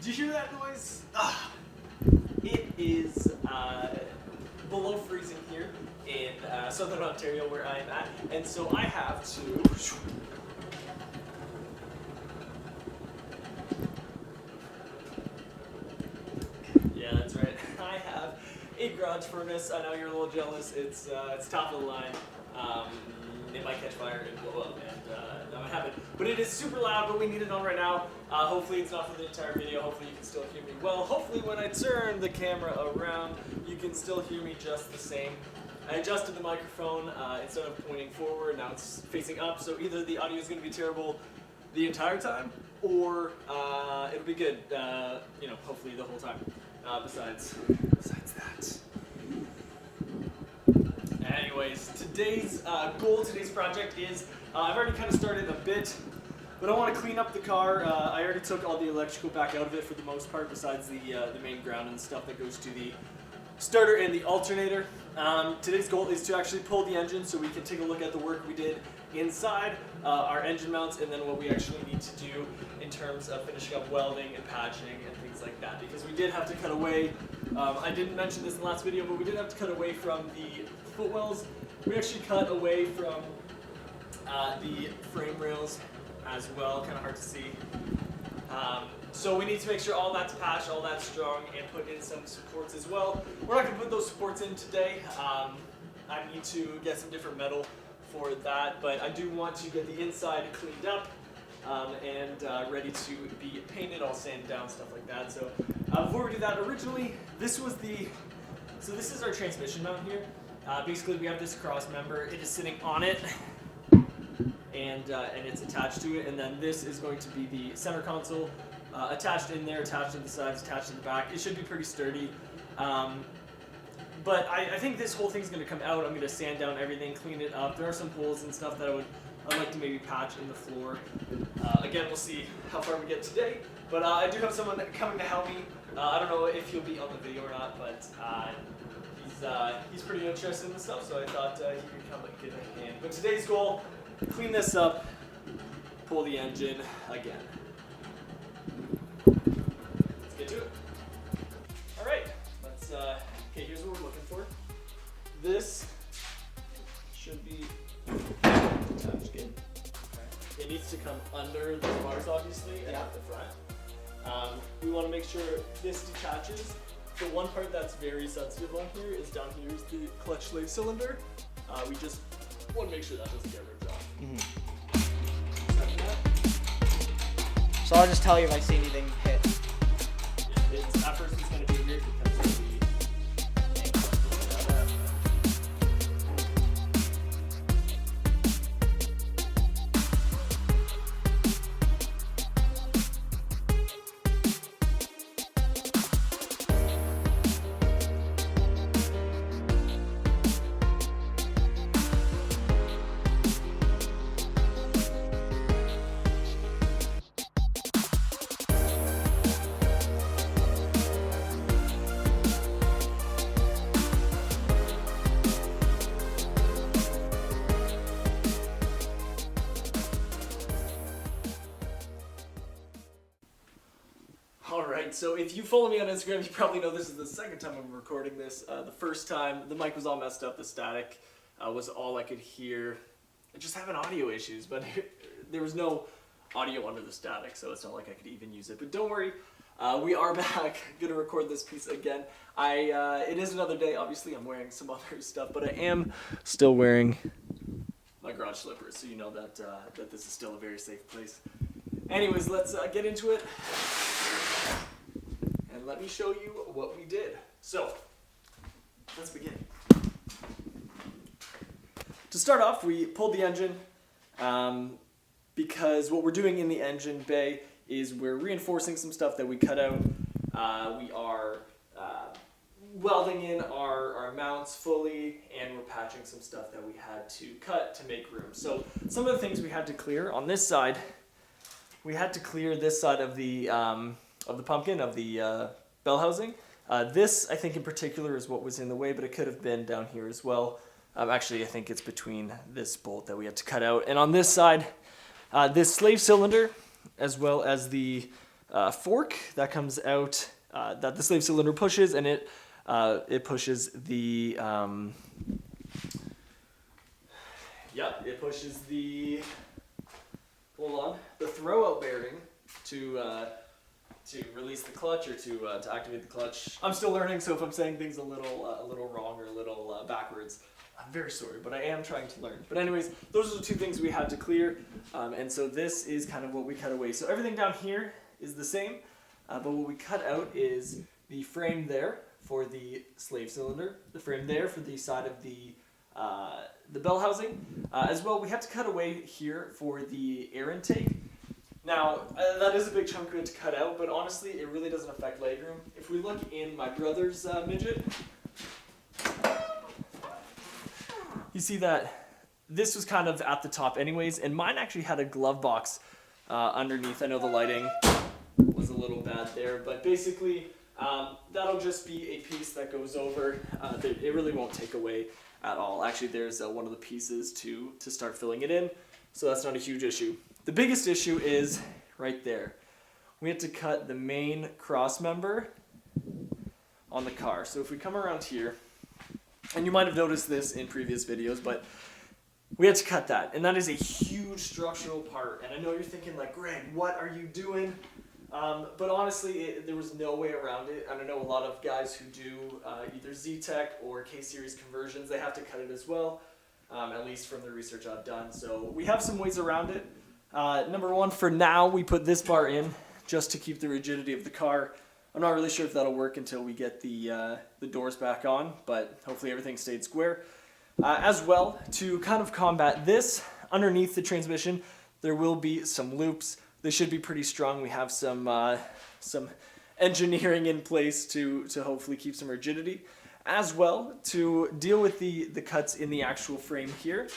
Did you hear that noise? It is below freezing here in southern Ontario where I'm at, and so I have to... Yeah, that's right. I have a garage furnace. I know you're a little jealous. It's top of the line. It might catch fire and blow up, and that might happen. But it is super loud, but we need it on right now. Hopefully it's not for the entire video. Hopefully you can still hear me well. Hopefully when I turn the camera around, you can still hear me just the same. I adjusted the microphone. Instead of pointing forward, now it's facing up, so either the audio is going to be terrible the entire time, or it'll be good, hopefully the whole time. Besides that. Anyways, today's goal, today's project is, I've already kind of started a bit, but I want to clean up the car. I already took all the electrical back out of it for the most part, besides the main ground and stuff that goes to the starter and the alternator. Today's goal is to actually pull the engine so we can take a look at the work we did inside our engine mounts, and then what we actually need to do in terms of finishing up welding and patching and things like that, because we did have to cut away, I didn't mention this in the last video, but we did have to cut away from the footwells. We actually cut away from the frame rails as well, kind of hard to see. So we need to make sure all that's patched, all that's strong, and put in some supports as well. We're not going to put those supports in today. I need to get some different metal for that, but I do want to get the inside cleaned up and ready to be painted, all sanded down, stuff like that. So before we do that, originally this is our transmission mount here. Basically we have this cross member. It is sitting on it, and it's attached to it, and then this is going to be the center console. Attached in there, attached to the sides, attached to the back. It should be pretty sturdy. But I think this whole thing's going to come out. I'm going to sand down everything, clean it up. There are some holes and stuff that I'd like to maybe patch in the floor. Again, we'll see how far we get today. But I do have someone coming to help me. I don't know if he'll be on the video or not, but he's pretty interested in this stuff, so I thought he could come and give a hand. But today's goal, clean this up, pull the engine again. Let's get to it. All right, okay, here's what we're looking for. This should be attached again. It needs to come under the bars, obviously, and at the front. We want to make sure this detaches. The one part that's very sensitive on here is down here is the clutch slave cylinder. We just want to make sure that doesn't get ripped off. So I'll just tell you if I see anything hit. At first it's going to be weird because of the Alright, so if you follow me on Instagram, you probably know this is the second time I'm recording this. The first time, the mic was all messed up, the static was all I could hear. Just having audio issues, but there was no audio under the static, so it's not like I could even use it. But don't worry, we are back, gonna record this piece again. It is another day, obviously I'm wearing some other stuff, but I am still wearing my garage slippers, so you know that, that this is still a very safe place. Anyways, let's get into it. And let me show you what we did. So, let's begin. To start off, we pulled the engine because what we're doing in the engine bay is we're reinforcing some stuff that we cut out. We are welding in our mounts fully, and we're patching some stuff that we had to cut to make room. So, some of the things we had to clear on this side, we had to clear this side of the pumpkin, of the bell housing. This, I think in particular, is what was in the way, but it could have been down here as well. Actually, I think it's between this bolt that we had to cut out. And on this side, this slave cylinder, as well as the fork that comes out that the slave cylinder pushes, and it pushes the it pushes the the throwout bearing to release the clutch or to activate the clutch. I'm still learning, so if I'm saying things a little wrong or a little backwards, I'm very sorry, but I am trying to learn. But anyways, those are the two things we had to clear, and so this is kind of what we cut away. So everything down here is the same, but what we cut out is the frame there for the slave cylinder, the frame there for the side of the bell housing. As well, we have to cut away here for the air intake. Now, that is a big chunk of it to cut out, but honestly, it really doesn't affect legroom. If we look in my brother's Midget, you see that this was kind of at the top anyways, and mine actually had a glove box underneath. I know the lighting was a little bad there, but basically, that'll just be a piece that goes over. It really won't take away at all. Actually, there's one of the pieces to start filling it in, so that's not a huge issue. The biggest issue is right there. We have to cut the main cross member on the car. So if we come around here, and you might have noticed this in previous videos, but we had to cut that, and that is a huge structural part. And I know you're thinking like, Greg, what are you doing? But honestly, there was no way around it. And I know a lot of guys who do either Z-Tech or K-Series conversions, they have to cut it as well, at least from the research I've done. So we have some ways around it. Number one, for now, we put this bar in just to keep the rigidity of the car. I'm not really sure if that'll work until we get the doors back on, but hopefully everything stayed square. As well, to kind of combat this, underneath the transmission, there will be some loops. They should be pretty strong. We have some engineering in place to hopefully keep some rigidity. As well, to deal with the cuts in the actual frame here,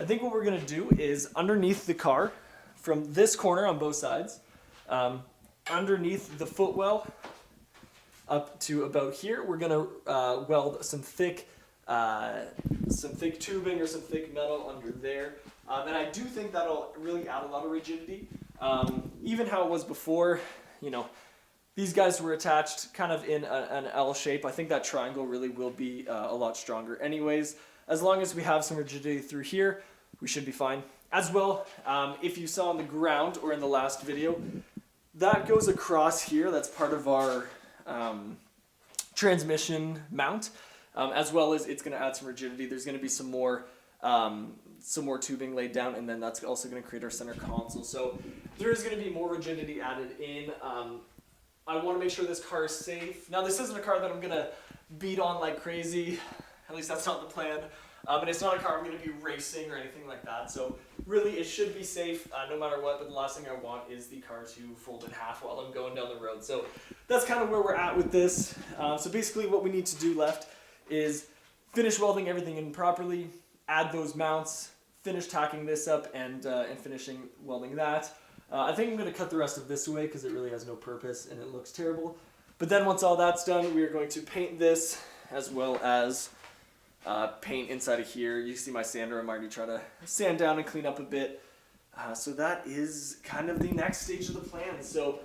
I think what we're going to do is underneath the car, from this corner on both sides, underneath the footwell up to about here, we're going to weld some thick tubing or some thick metal under there. And I do think that'll really add a lot of rigidity. Even how it was before, you know, these guys were attached kind of in an L shape. I think that triangle really will be a lot stronger anyways. As long as we have some rigidity through here, we should be fine. As well, if you saw on the ground or in the last video, that goes across here. That's part of our transmission mount, as well as it's going to add some rigidity. There's going to be some more tubing laid down, and then that's also going to create our center console. So there is going to be more rigidity added in. I want to make sure this car is safe. Now, this isn't a car that I'm going to beat on like crazy. At least that's not the plan. And it's not a car I'm going to be racing or anything like that. So really, it should be safe no matter what. But the last thing I want is the car to fold in half while I'm going down the road. So that's kind of where we're at with this. So basically what we need to do left is finish welding everything in properly, add those mounts, finish tacking this up, and finishing welding that. I think I'm going to cut the rest of this away because it really has no purpose and it looks terrible. But then once all that's done, we are going to paint this as well as paint inside of here. You see my sander, I'm already trying to sand down and clean up a bit. So that is kind of the next stage of the plan. So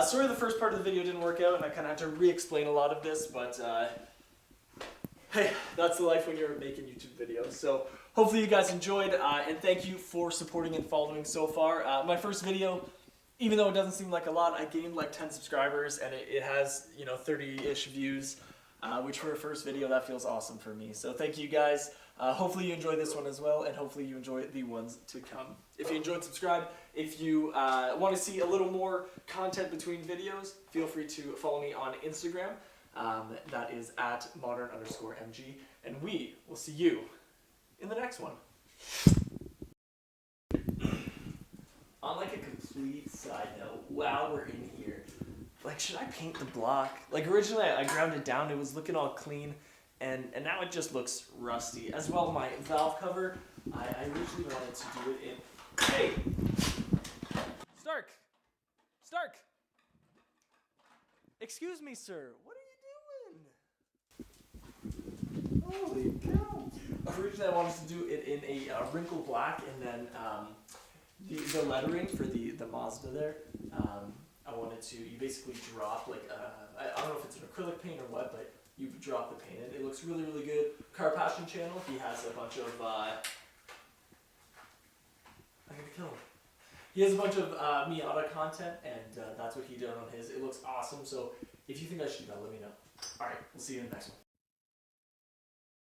sorry the first part of the video didn't work out and I kind of had to re-explain a lot of this, but hey, that's the life when you're making YouTube videos. So hopefully you guys enjoyed, and thank you for supporting and following so far. My first video, even though it doesn't seem like a lot, I gained like 10 subscribers and it has, 30-ish views. Which for a first video, that feels awesome for me. So thank you guys. Hopefully you enjoy this one as well, and hopefully you enjoy the ones to come. If you enjoyed, subscribe. If you want to see a little more content between videos, feel free to follow me on Instagram. That is at modern_mg, and we will see you in the next one. On like a complete side note, while we're in here, like, should I paint the block? Like, originally I ground it down, it was looking all clean, and now it just looks rusty. As well, my valve cover, I originally wanted to do it in... Hey! Stark! Stark! Excuse me, sir, what are you doing? Holy cow! Originally I wanted to do it in a wrinkle black, and then the lettering for the Mazda there, I wanted to. You basically drop like I don't know if it's an acrylic paint or what, but you drop the paint in. It looks really really good. Car Passion channel. He has a bunch of. I'm gonna kill him. He has a bunch of Miata content, and that's what he did on his. It looks awesome. So if you think I should do that, let me know. All right, we'll see you in the next one.